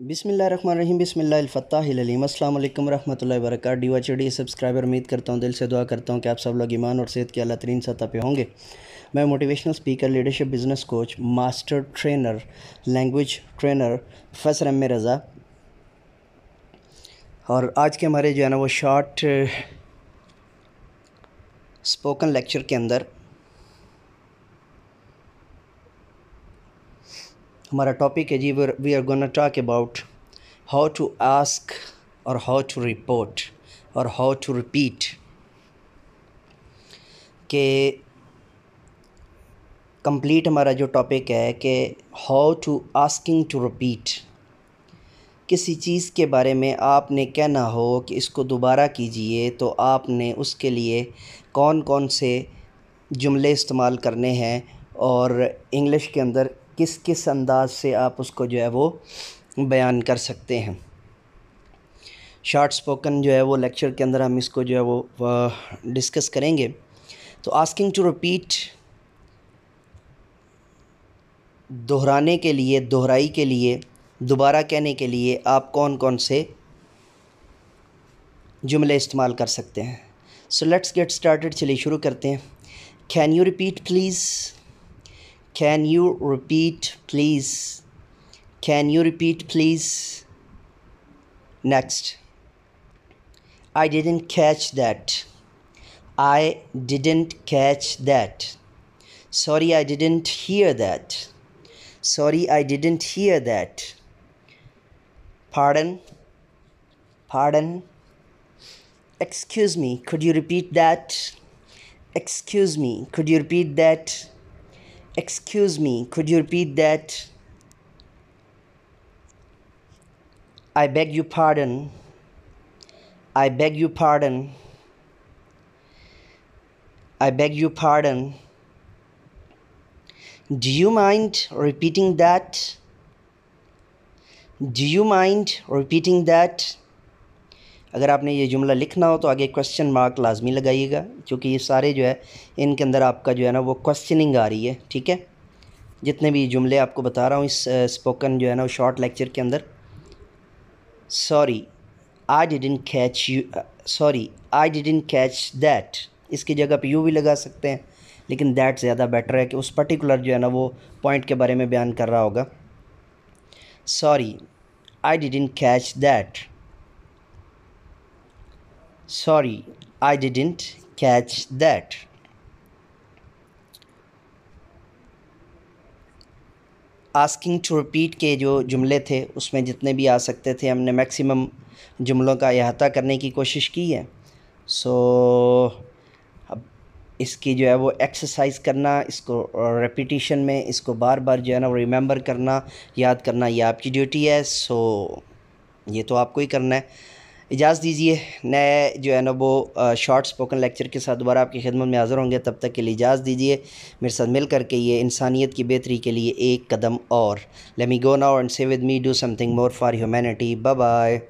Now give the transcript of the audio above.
बिस्मिल्लाहिर्रहमानिर्रहीम बिस्मिल्लाहिल-फ़त्ताहिल-अलीम अस्सलाम वालेकुम रहमतुल्लाहि व बरकातहू। DYCD सब्सक्राइबर, उम्मीद करता हूँ, दिल से दुआ करता हूँ कि आप सब लोग ईमान और सेहत की आला तरीन सतह पे होंगे। मैं motivational speaker, leadership, business coach, master trainer, language trainer professor M A Raza, और आज के हमारे जो है ना वो शॉर्ट स्पोकन लेक्चर के अंदर हमारा टॉपिक है जी, we are gonna talk about how to ask और हाउ टू रिपोर्ट और हाउ टू रिपीट के कंप्लीट हमारा जो टॉपिक है कि how to asking to repeat. किसी चीज़ के बारे में आपने कहना हो कि इसको दोबारा कीजिए, तो आपने उसके लिए कौन कौन से जुमले इस्तेमाल करने हैं और इंग्लिश के अंदर किस किस अंदाज से आप उसको जो है वो बयान कर सकते हैं। शॉर्ट स्पोकन जो है वो लेक्चर के अंदर हम इसको जो है वो डिस्कस करेंगे। तो आस्किंग टू रिपीट दोहराने के लिए, दोहराई के लिए, दोबारा कहने के लिए आप कौन कौन से जुमले इस्तेमाल कर सकते हैं। सो लेट्स गेट स्टार्टेड, चलिए शुरू करते हैं। Can you repeat please, can you repeat please, can you repeat please. Next, I didn't catch that, I didn't catch that. Sorry I didn't here that, sorry I didn't here that. Pardon, pardon. Excuse me, could you repeat that? Excuse me, could you repeat that? Excuse me, could you repeat that? I beg your pardon, I beg your pardon, I beg your pardon. Do you mind repeating that? Do you mind repeating that? अगर आपने ये जुमला लिखना हो तो आगे question mark लाजमी लगाइएगा, क्योंकि ये सारे जो है इनके अंदर आपका जो है ना वो क्वेश्चनिंग आ रही है। ठीक है, जितने भी जुमले आपको बता रहा हूँ इस स्पोकन जो है ना वो शॉर्ट लेक्चर के अंदर। Sorry I didn't catch you, sorry I didn't catch that, इसकी जगह पे यू भी लगा सकते हैं, लेकिन दैट ज़्यादा बेटर है कि उस पर्टिकुलर जो है ना वो पॉइंट के बारे में बयान कर रहा होगा। Sorry I didn't catch that, sorry I didn't catch that. Asking to repeat के जो जुमले थे उसमें जितने भी आ सकते थे हमने मैक्सिमम जुमलों का अहाता करने की कोशिश की है। सो अब इसकी जो है वो एक्सरसाइज करना, इसको रेपिटिशन में इसको बार बार जो है ना वो रिमेंबर करना, याद करना, ये आपकी ड्यूटी है। सो ये तो आपको ही करना है। इजाज़त दीजिए, नए जो है ना वो शॉर्ट स्पोकन लेक्चर के साथ दोबारा आपकी खिदमत में हाज़िर होंगे। तब तक के लिए इजाज़त दीजिए। मेरे साथ मिल करके ये इंसानियत की बेहतरी के लिए एक कदम और। Let me go now and say with me do something more for humanity. Bye bye.